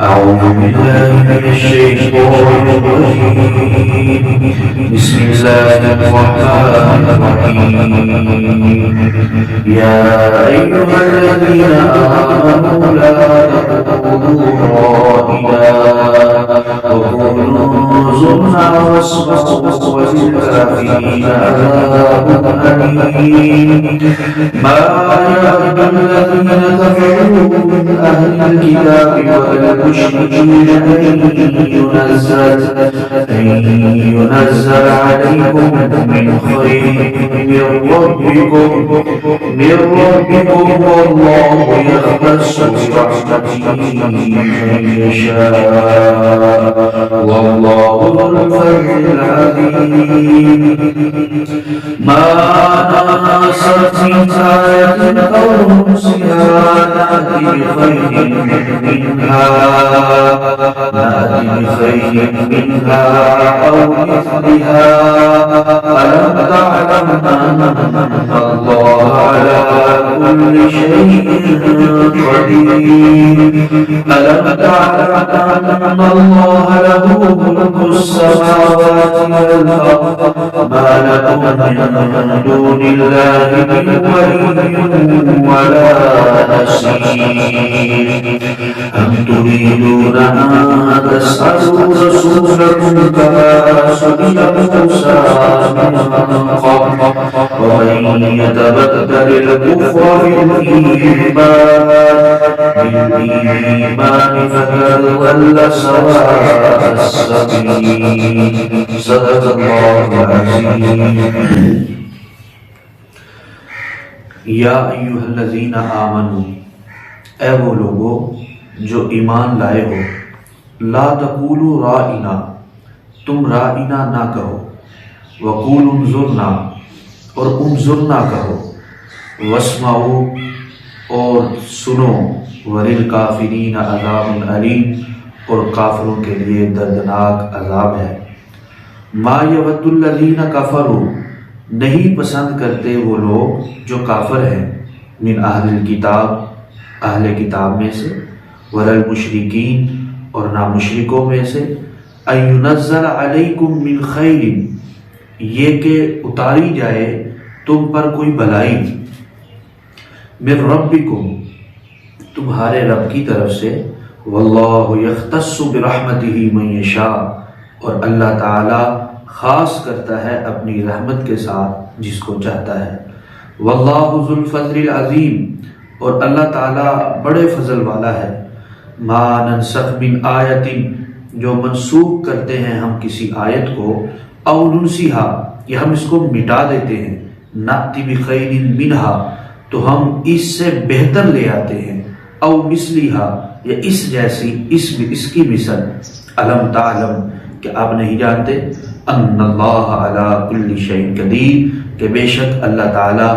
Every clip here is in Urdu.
أعوذ بالله من الشيطان الرجيم. بسم الله الرحمن الرحيم. يا أيها الذين آمنوا لا تقولوا راعنا وقولوا انظرنا واسمعوا وللكافرين عذاب أليم. ما يود الذين كفروا من أهل الكتاب والمشركين أن ينزل عليكم من خير من ربكم والله يختص برحمته من يشاء والله ذو الفضل العظيم. ما نقصت من آية أو ننسها نأتي بخير منها أو مثلها. ألم تعلم أن الله على كل شيء قدير. ألم تعلم أن الله له ملك السماوات والأرض ما لكم من دون الله من ولي ولا نصير. أم تريدون أن تسألوا رسولكم كما سئل موسى من قبل ومن يتبدل الكفر بالإيمان فقد ضل سواء السبيل. صدق الله العظيم. یا ایھا الذین آمنوا، اے وہ لوگو جو ایمان لائے ہو، لا تقولوا رائنا، تم رائنا نہ کہو، وقولوا انظرنا، اور انظرنا کہو، واسمعوا، اور سنو، وللکافرین عذاب علیم، اور کافروں کے لیے دردناک عذاب ہے۔ ما یود الذین کفروا، نہیں پسند کرتے وہ لوگ جو کافر ہیں، من اہل الکتاب، اہل کتاب میں سے، والمشرکین، اور نہ مشرکوں میں سے، ان ینزل علیکم من خیر، یہ کہ اتاری جائے تم پر کوئی بھلائی، من ربکم، تمہارے رب کی طرف سے، واللہ یختص برحمتہ من یشاء، اور اللہ تعالی خاص کرتا ہے اپنی رحمت کے ساتھ جس کو چاہتا ہے، واللہ ذو الفضل العظیم، اور اللہ تعالی بڑے فضل والا ہے، ما ننسخ من آیت، جو منسوخ کرتے ہیں ہم کسی آیت کو، او ننسیہا، یا ہم اس کو مٹا دیتے ہیں، نأتی بخیر منہا، تو ہم اس سے بہتر لے آتے ہیں، او مثلیہا، یا اس جیسی، اس کی مثل، الم تعلم، کہ آپ نہیں جانتے، ان اللہ علی کل شیء قدیر، کہ بے شک اللہ تعالی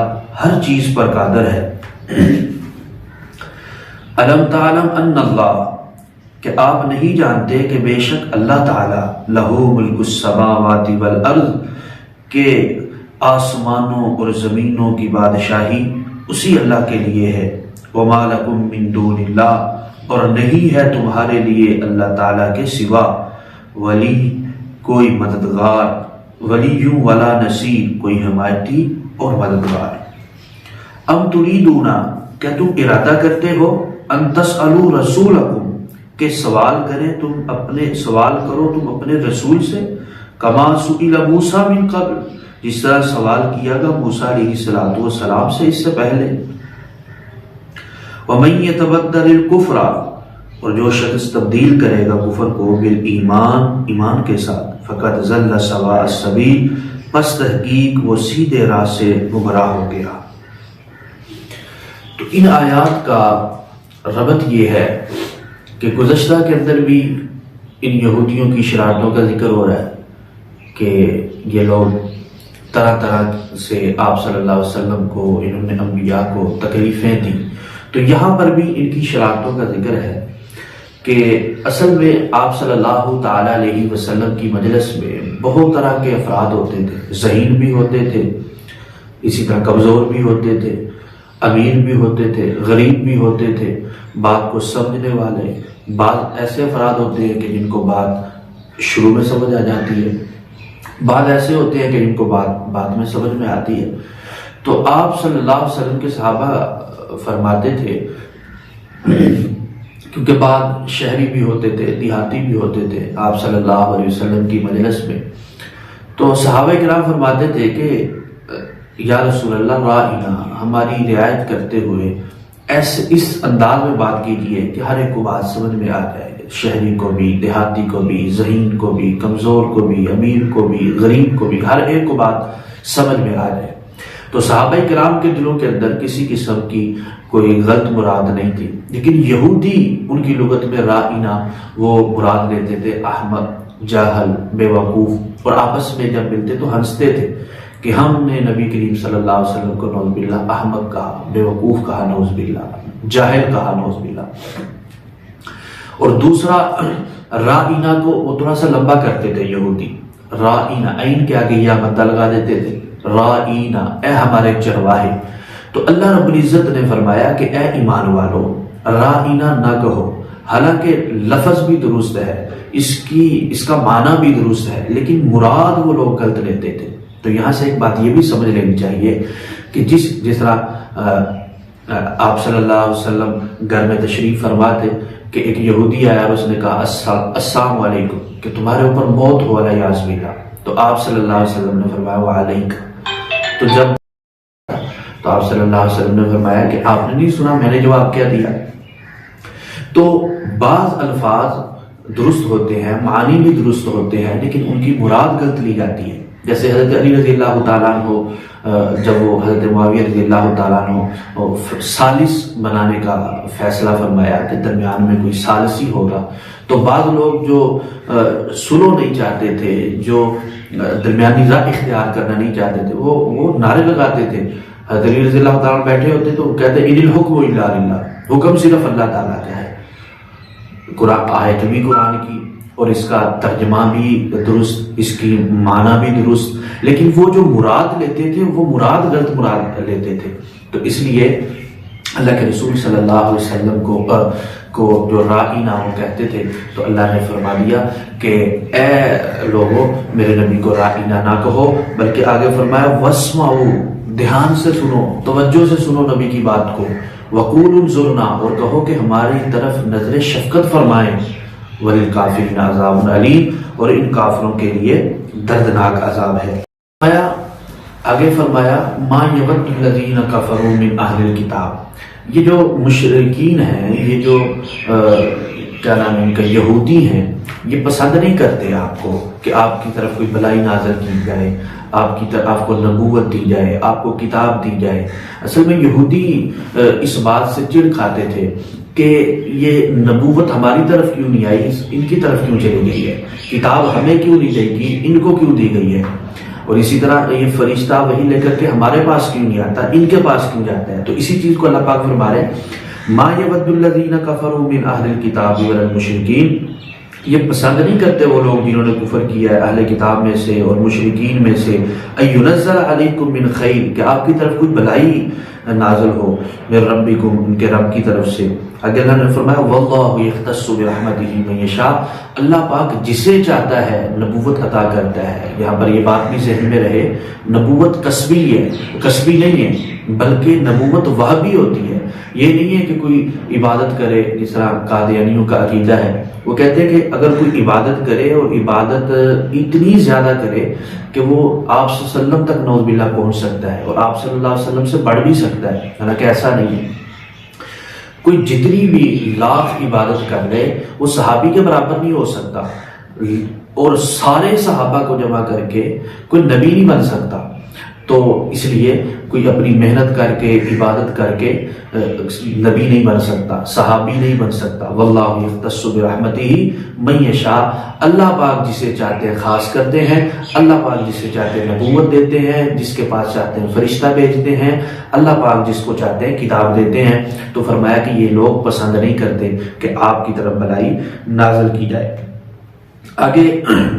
ہر چیز پر قادر ہے۔ الم تعلم ان اللہ، کہ آپ نہیں جانتے کہ بے شک اللہ تعالی لہ ملک السماوات والارض، کہ آسمانوں اور زمینوں کی بادشاہی اسی اللہ کے لیے ہے، وما لکم من دون اللہ، اور نہیں ہے تمہارے لیے اللہ تعالی کے سوا ولی، کوئی مددگار، ولیوں ولا نصیر، کوئی حمایتی اور مددگار۔ ام تریدون، کیا تم ارادہ کرتے ہو، ان تسألوا رسولکم، کہ سوال کرو تم اپنے رسول سے، کما سئل موسیٰ من قبل، جس طرح سوال کیا گا موسیٰ علیہ السلام سے اس سے پہلے، ومن یتبدل الکفر، اور جو شخص تبدیل کرے گا کفر کو، بالایمان، ایمان کے ساتھ، فقد ضل سواء السبیل، پس تحقیق وہ سیدھے راہ سے گمراہ ہو گیا۔ تو ان آیات کا ربط یہ ہے کہ گزشتہ کے اندر بھی ان یہودیوں کی شرارتوں کا ذکر ہو رہا ہے کہ یہ لوگ طرح طرح سے آپ صلی اللہ علیہ وسلم کو، انہوں نے انبیاء کو تکلیفیں دیں، تو یہاں پر بھی ان کی شرارتوں کا ذکر ہے کہ اصل میں آپ صلی اللہ تعالی علیہ وسلم کی مجلس میں بہت طرح کے افراد ہوتے تھے، ذہین بھی ہوتے تھے، اسی طرح کمزور بھی ہوتے تھے۔ امیر بھی ہوتے تھے، غریب بھی ہوتے تھے، بات کو سمجھنے والے، بعض ایسے افراد ہوتے ہیں کہ جن کو بات شروع میں سمجھ آ جاتی ہے، بعض ایسے ہوتے ہیں کہ جن کو بات بعد میں سمجھ میں آتی ہے۔ تو آپ صلی اللہ علیہ وسلم کے صحابہ فرماتے تھے، کیونکہ بعض شہری بھی ہوتے تھے، دیہاتی بھی ہوتے تھے آپ صلی اللہ علیہ وسلم کی مجلس میں، تو صحابہ کرام فرماتے تھے کہ یا رسول اللہ راعنا، ہماری رعایت کرتے ہوئے اس انداز میں بات کیجیے کہ ہر ایک کو بات سمجھ میں آ جائے، شہری کو بھی، دیہاتی کو بھی، ذہین کو بھی، کمزور کو بھی، امیر کو بھی، غریب کو بھی، ہر ایک کو بات سمجھ میں آ جائے۔ تو صحابہ کرام کے دلوں کے اندر کسی قسم کی کوئی غلط مراد نہیں تھی، لیکن یہودی ان کی لغت میں راعنا وہ مراد لیتے تھے احمق، جاہل، بے وقوف، اور آپس میں جب ملتے تو ہنستے تھے کہ ہم نے نبی کریم صلی اللہ علیہ وسلم کو نعوذ باللہ احمق کہا، بے وقوف کہا، نعوذ باللہ جاہل کہا، نعوذ باللہ۔ اور دوسرا راعنا کو وہ تھوڑا سا لمبا کرتے تھے یہودی، راعنا، عین کے آگے یا مدہ لگا دیتے تھے، راعنا، اے ہمارے چرواہے۔ تو اللہ رب العزت نے فرمایا کہ اے ایمان والو راعنا نہ کہو، حالانکہ لفظ بھی درست ہے، اس کا معنی بھی درست ہے، لیکن مراد وہ لوگ غلط لیتے تھے۔ تو یہاں سے ایک بات یہ بھی سمجھ لینی چاہیے کہ جس طرح آپ صلی اللہ علیہ وسلم گھر میں تشریف فرما تھے کہ ایک یہودی آیا اور اس نے کہا السلام علیکم، کہ تمہارے اوپر موت ہو رہا ہے یاز باللہ، تو آپ صلی اللہ علیہ وسلم نے فرمایا وعلیکم۔ تو آپ صلی اللہ علیہ وسلم نے فرمایا کہ آپ نے نہیں سنا میں نے جواب کیا دیا۔ تو بعض الفاظ درست ہوتے ہیں، معنی بھی درست ہوتے ہیں، لیکن ان کی مراد غلط لی جاتی ہے۔ جیسے حضرت علی رضی اللہ تعالیٰ عنہ جب وہ حضرت معاویہ رضی اللہ تعالیٰ عنہ ثالث بنانے کا فیصلہ فرمایا کہ درمیان میں کوئی ثالثی ہوگا، تو بعض لوگ جو سلو نہیں چاہتے تھے، جو درمیانی راہ اختیار کرنا نہیں چاہتے تھے، وہ نعرے لگاتے تھے۔ حضرت علی رضی اللہ تعالیٰ بیٹھے ہوتے تو کہتے ان الحکم الا للہ، حکم صرف اللہ تعالیٰ کا ہے۔ قرآن آیت بھی قرآن کی اور اس کا ترجمہ بھی درست، اس کی معنی بھی درست، لیکن وہ جو مراد لیتے تھے وہ مراد غلط مراد لیتے تھے۔ تو اس لیے اللہ کے رسول صلی اللہ علیہ وسلم کو جو راعنا وہ کہتے تھے، تو اللہ نے فرما دیا کہ اے لوگو میرے نبی کو راعنا نہ کہو، بلکہ آگے فرمایا واسمعوا، دھیان سے سنو، توجہ سے سنو نبی کی بات کو، وقولوا انظرنا، اور کہو کہ ہماری طرف نظر شفقت فرمائیں، وَلِلْكَافِرِينَ عَذَابٌ عَلِيمٌ، اور ان کافروں کے لیے دردناک عذاب ہے۔ آگے فرمایا مَا يَوَدُّ الَّذِينَ كَفَرُوا مِنْ أَهْلِ الْكِتَابِ، یہ جو مشرکین ہیں، یہ جو کیا نام ہے ان کا، یہودی ہیں، یہ پسند نہیں کرتے آپ کو کہ آپ کی طرف کوئی بلائی نازل کی جائے، آپ کی طرف آپ کو نبوت دی جائے، آپ کو کتاب دی جائے۔ اصل میں یہودی اس بات سے چڑ کھاتے تھے کہ یہ نبوت ہماری طرف کیوں نہیں آئی، ان کی طرف کیوں چلی گئی ہے، کتاب ہمیں کیوں نہیں دی گئی، ان کو کیوں دی گئی ہے، اور اسی طرح یہ فرشتہ وہی لے کر کے ہمارے پاس کیوں نہیں آتا، ان کے پاس کیوں جاتا ہے۔ تو اسی چیز کو اللہ پاک فرما رہے ہیں ما یود الذین کفروا من اہل الکتاب والمشرکین، یہ پسند نہیں کرتے وہ لوگ جنہوں نے کفر کیا ہے اہل کتاب میں سے اور مشرکین میں سے، اینزل علیکم من خیر، کہ آپ کی طرف کوئی بلائی نازل ہو، من ربکم، ان کے رب کی طرف سے۔ اگر اللہ نے فرمایا واللہ یختص برحمتہ من یشاء، اللہ پاک جسے چاہتا ہے نبوت عطا کرتا ہے۔ یہاں پر یہ بات بھی ذہن میں رہے، نبوت کسبی ہے، کسبی نہیں ہے، بلکہ نبوت وہبی ہوتی ہے۔ یہ نہیں ہے کہ کوئی عبادت کرے، جس طرح قادیانیوں کا عقیدہ ہے، وہ کہتے ہیں کہ اگر کوئی عبادت کرے اور عبادت اتنی زیادہ کرے کہ وہ آپ صلی اللہ علیہ وسلم تک نعوذ باللہ پہنچ سکتا ہے اور آپ صلی اللہ علیہ وسلم سے بڑھ بھی سکتا ہے، حالانکہ ایسا نہیں ہے۔ کوئی جتنی بھی لاکھ عبادت کر لے وہ صحابی کے برابر نہیں ہو سکتا، اور سارے صحابہ کو جمع کر کے کوئی نبی نہیں بن سکتا۔ تو اس لیے کوئی اپنی محنت کر کے عبادت کر کے نبی نہیں بن سکتا، صحابی نہیں بن سکتا۔ واللہ یختص برحمتہ من یشاء، اللہ پاک جسے چاہتے ہیں خاص کرتے ہیں، اللہ پاک جسے چاہتے ہیں نبوت دیتے ہیں، جس کے پاس چاہتے ہیں فرشتہ بھیجتے ہیں، اللہ پاک جس کو چاہتے ہیں کتاب دیتے ہیں۔ تو فرمایا کہ یہ لوگ پسند نہیں کرتے کہ آپ کی طرف بلائی نازل کی جائے۔ آگے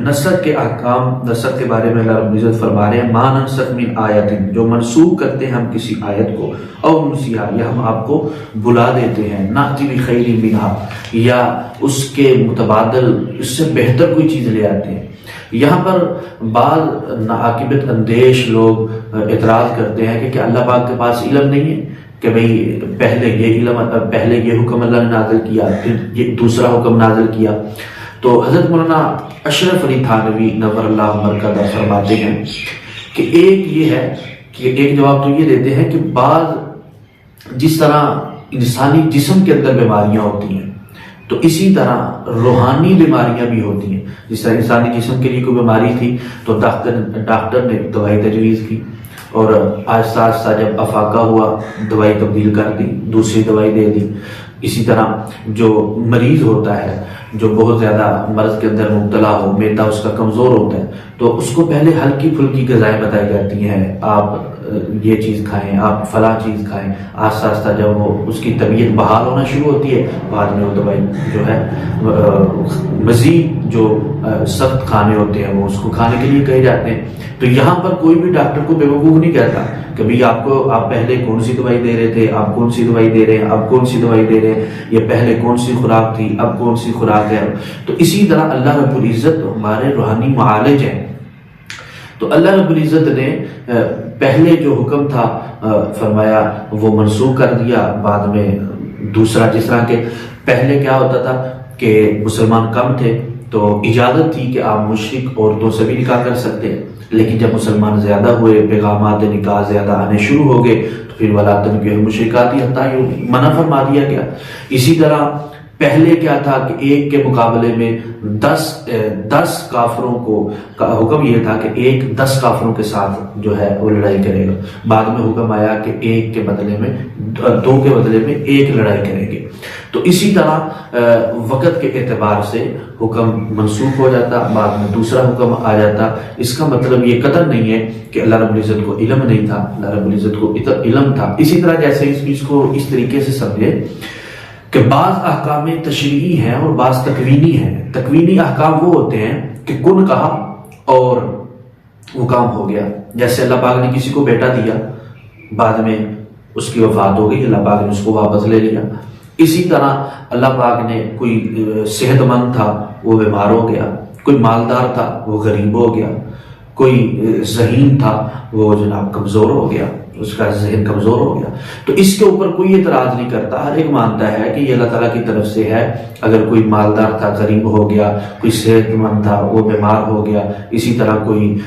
نسخ کے احکام، نسخ کے بارے میں اللہ رب العزت فرما رہے ہیں ما ننسخ من آیت، جو منسوخ کرتے ہیں ہم کسی آیت کو، او ننسیہا، یا ہم آپ کو بلا دیتے ہیں، نأتی بخیر منہا، یا اس کے متبادل اس سے بہتر کوئی چیز لے آتے ہیں۔ یہاں پر بعض ناعاقبت اندیش لوگ اعتراض کرتے ہیں کہ کیا اللہ پاک کے پاس علم نہیں ہے کہ بھئی پہلے یہ علم، پہلے یہ حکم اللہ نے نازل کیا، پھر یہ دوسرا حکم نازل کیا؟ تو حضرت مولانا اشرف علی تھانوی نور اللہ مرکزہ فرماتے ہیں کہ ایک یہ ہے کہ ایک جواب تو یہ دیتے ہیں کہ بعض جس طرح انسانی جسم کے اندر بیماریاں ہوتی ہیں تو اسی طرح روحانی بیماریاں بھی ہوتی ہیں۔ جس طرح انسانی جسم کے لیے کوئی بیماری تھی تو ڈاکٹر نے دوائی تجویز کی، اور آہستہ آہستہ جب افاقہ ہوا دوائی تبدیل کر دی، دوسری دوائی دے دی۔ اسی طرح جو مریض ہوتا ہے، جو بہت زیادہ مرض کے اندر مبتلا ہو، معدہ اس کا کمزور ہوتا ہے، تو اس کو پہلے ہلکی پھلکی غذائیں بتائی جاتی ہیں، آپ یہ چیز کھائیں، آپ فلاں چیز کھائیں۔ آہستہ آہستہ جب وہ اس کی طبیعت بحال ہونا شروع ہوتی ہے، بعد میں وہ دوائی جو ہے مزید جو سخت کھانے ہوتے ہیں وہ اس کو کھانے کے لیے کہے جاتے ہیں۔ تو یہاں پر کوئی بھی ڈاکٹر کو بیوقوف نہیں کہتا کہ بھئی آپ پہلے کون سی دوائی دے رہے تھے، آپ کون سی دوائی دے رہے ہیں، اب کون سی دوائی دے رہے ہیں، یہ پہلے کون سی خوراک تھی، اب کون سی خوراک ہے۔ تو اسی طرح اللہ رب العزت ہمارے روحانی معالج ہیں۔ تو اللہ رب العزت نے پہلے جو حکم تھا فرمایا وہ منسوخ کر دیا، بعد میں دوسرا، جس طرح کہ پہلے کیا ہوتا تھا کہ مسلمان کم تھے تو اجازت تھی کہ آپ مشرک عورتوں سے بھی نکاح کر سکتے ہیں، لیکن جب مسلمان زیادہ ہوئے، پیغامات نکاح زیادہ آنے شروع ہو گئے تو پھر ولا تنکحوا المشرکات حتی یؤمنوا، منع فرما دیا گیا۔ اسی طرح پہلے کیا تھا کہ ایک کے مقابلے میں 10 کافروں کو حکم یہ تھا کہ ایک 10 کافروں کے ساتھ جو ہے وہ لڑائی کرے گا، بعد میں حکم آیا کہ ایک کے بدلے میں 2 کے بدلے میں 1 لڑائی کریں گے۔ تو اسی طرح وقت کے اعتبار سے حکم منسوخ ہو جاتا، بعد میں دوسرا حکم آ جاتا۔ اس کا مطلب یہ قطعاً نہیں ہے کہ اللہ رب العزت کو علم نہیں تھا، اللہ رب العزت کو علم تھا۔ اسی طرح جیسے اس چیز کو اس طریقے سے سمجھے کہ بعض احکام تشریعی ہیں اور بعض تکوینی ہیں۔ تکوینی احکام وہ ہوتے ہیں کہ کن کہا اور وہ کام ہو گیا، جیسے اللہ پاک نے کسی کو بیٹا دیا، بعد میں اس کی وفات ہو گئی، اللہ پاک نے اس کو واپس لے لیا۔ اسی طرح اللہ پاک نے کوئی صحت مند تھا وہ بیمار ہو گیا، کوئی مالدار تھا وہ غریب ہو گیا، کوئی ذہین تھا وہ جناب کمزور ہو گیا، اس کا ذہن کمزور ہو گیا۔ تو اس کے اوپر کوئی اعتراض نہیں کرتا، ہر ایک مانتا ہے کہ یہ اللہ تعالیٰ کی طرف سے ہے۔ اگر کوئی مالدار تھا غریب ہو گیا، کوئی صحت مند تھا وہ بیمار ہو گیا، اسی طرح کوئی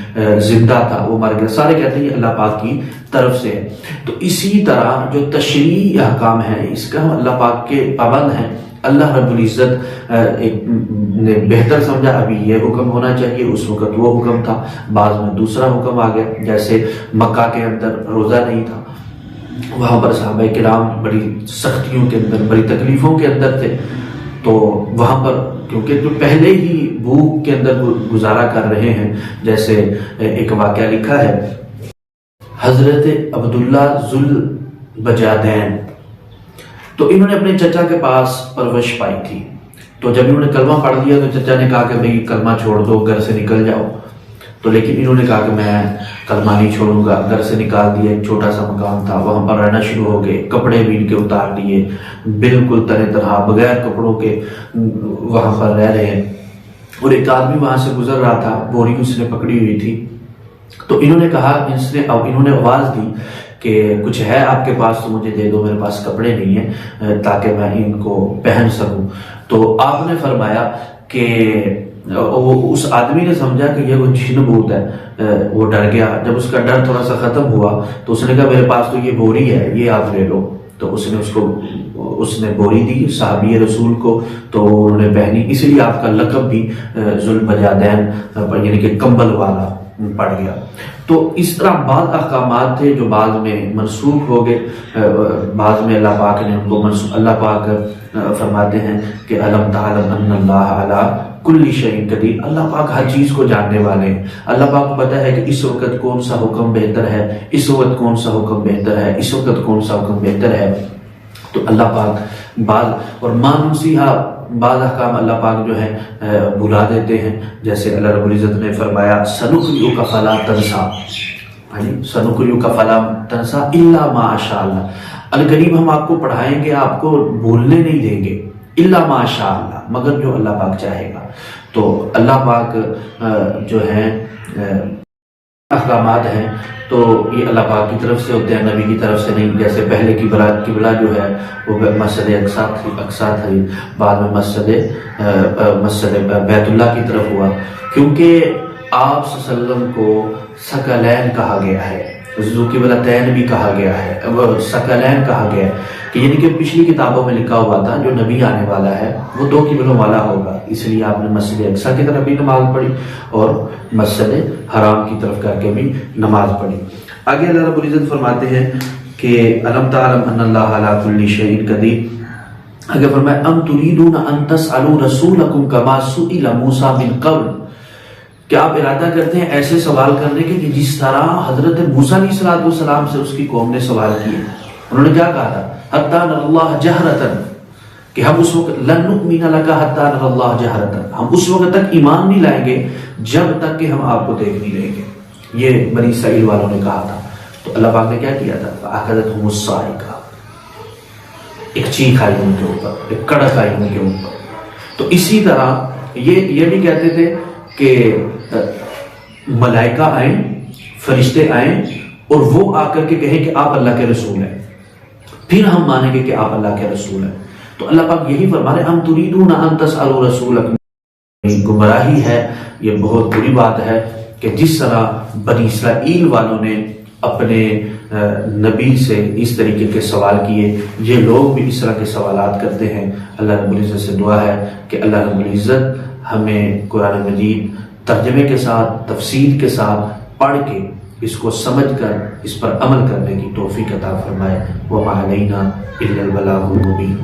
زندہ تھا وہ مر گیا، سارے کہتے ہیں یہ اللہ پاک کی طرف سے ہے۔ تو اسی طرح جو تشریعی احکام ہیں اس کا ہم اللہ پاک کے پابند ہیں۔ اللہ رب العزت نے بہتر سمجھا ابھی یہ حکم ہونا چاہیے، اس وقت وہ حکم تھا، بعض میں دوسرا حکم آ گیا۔ جیسے مکہ کے اندر روزہ نہیں تھا، وہاں پر صحابہ کرام بڑی سختیوں کے اندر، بڑی تکلیفوں کے اندر تھے، تو وہاں پر کیونکہ جو پہلے ہی بھوک کے اندر گزارا کر رہے ہیں، جیسے ایک واقعہ لکھا ہے حضرت عبداللہ ذوالبجادین، تو انہوں نے اپنے چچا کے پاس پرورش پائی تھی، تو جب انہوں نے کلمہ پڑھ لیا تو چچا نے کہا کہ بھئی کلمہ چھوڑ دو، گھر سے نکل جاؤ۔ تو لیکن انہوں نے کہا کہ میں کلمہ نہیں چھوڑوں گا، گھر سے نکال دیا، ایک چھوٹا سا مکان تھا وہاں پر رہنا شروع ہو گئے، کپڑے بھی ان کے اتار لیے، بالکل طرح طرح بغیر کپڑوں کے وہاں پر رہ رہے ہیں۔ اور ایک آدمی وہاں سے گزر رہا تھا، بوری اس نے پکڑی ہوئی تھی، تو انہوں نے کہا، انہوں نے آواز دی کہ کچھ ہے آپ کے پاس تو مجھے دے دو، میرے پاس کپڑے نہیں ہیں تاکہ میں ان کو پہن سکوں۔ تو آپ نے فرمایا کہ اس آدمی نے سمجھا کہ یہ وہ جن بھوت ہے، وہ ڈر گیا۔ جب اس کا ڈر تھوڑا سا ختم ہوا تو اس نے کہا میرے پاس تو یہ بوری ہے، یہ آپ لے لو۔ تو اس نے بوری دی صحابی رسول کو، تو انہوں نے پہنی، اس لیے آپ کا لقب بھی ذوالبجادین یعنی کہ کمبل والا پڑ گیا۔ تو اس طرح بعض احکامات تھے جو بعض میں منسوخ ہو گئے، بعض میں اللہ پاک نے ان کو منسوخ۔ اللہ پاک فرماتے ہیں کہ الم تعلم ان اللہ علی کل شیء قدیر، اللہ پاک ہر چیز کو جاننے والے ہیں۔ اللہ پاک کو پتہ ہے کہ اس وقت کون سا حکم بہتر ہے، اس وقت کون سا حکم بہتر ہے، اس وقت کون سا حکم بہتر ہے۔ تو اللہ پاک بعض اور مانوسیہ بعض احکام اللہ پاک جو ہے بھلا دیتے ہیں، جیسے اللہ رب العزت نے فرمایا سنقرئک فلا تنسى، سنقرئک فلا تنسى الا ما شاء اللہ، القریب ہم آپ کو پڑھائیں گے، آپ کو بھولنے نہیں دیں گے، الا ما شاء اللہ، مگر جو اللہ پاک چاہے گا۔ تو اللہ پاک جو ہے احکامات ہیں تو یہ اللہ پاک کی طرف سے ہوتے ہیں، نبی کی طرف سے نہیں۔ جیسے پہلے قبلہ جو ہے وہ مسجد اقصی تھی، بعد میں مسجد بیت اللہ کی طرف ہوا، کیونکہ آپ صلی اللہ علیہ وسلم کو ثقلین کہا گیا ہے، ذو قبلتین بھی کہا گیا ہے، ثقلین کہا گیا ہے، کہ یعنی کہ پچھلی کتابوں میں لکھا ہوا تھا جو نبی آنے والا ہے وہ 2 قبلوں والا ہوگا، اس لیے آپ نے مسجد اقصی کی طرف بھی نماز پڑھی اور مسجد حرام کی طرف کر کے بھی نماز پڑھی۔ آگے اللہ رب العزت فرماتے ہیں کہ الم تعلم ان اللہ علی کل شیء قدیر، آگے فرمایا ام تريدون ان تسألوا رسولکم کما سئل موسیٰ من قبل، کیا آپ ارادہ کرتے ہیں ایسے سوال کرنے کے کہ جس طرح حضرت موسیٰ علیہ السلام سے اس کی قوم نے سوال کیے؟ انہوں نے کیا کہا تھا؟ حتی نر اللہ جہرتن، کہ ہم اس وقت لن نؤمن لک حتی نر اللہ جہرتن، ہم اس وقت تک ایمان نہیں لائیں گے جب تک کہ ہم آپ کو دیکھ نہیں لیں گے، یہ بنی اسرائیل والوں نے کہا تھا۔ تو اللہ پاک نے کیا کیا تھا؟ فأخذتهم الصاعقہ، ایک چیخ آئی ان کے اوپر، ایک کڑک آئی ان کے اوپر۔ تو اسی طرح یہ بھی کہتے تھے کہ ملائکہ آئیں، فرشتے آئیں اور وہ آ کر کے کہیں کہ آپ اللہ کے رسول ہیں، پھر ہم مانیں گے کہ آپ اللہ کے رسول ہیں۔ تو اللہ پاک یہی فرما رہے ام تريدون ان تسألوا رسولکم، گمراہی ہے، یہ بہت بری بات ہے کہ جس طرح بنی اسرائیل والوں نے اپنے نبی سے اس طریقے کے سوال کیے، یہ لوگ بھی اس طرح کے سوالات کرتے ہیں۔ اللہ رب العزت سے دعا ہے کہ اللہ رب العزت ہمیں قرآن مجید ترجمے کے ساتھ، تفسیر کے ساتھ پڑھ کے اس کو سمجھ کر اس پر عمل کرنے کی توفیق عطا فرمائے۔ وما علینا الا البلاغ المبین۔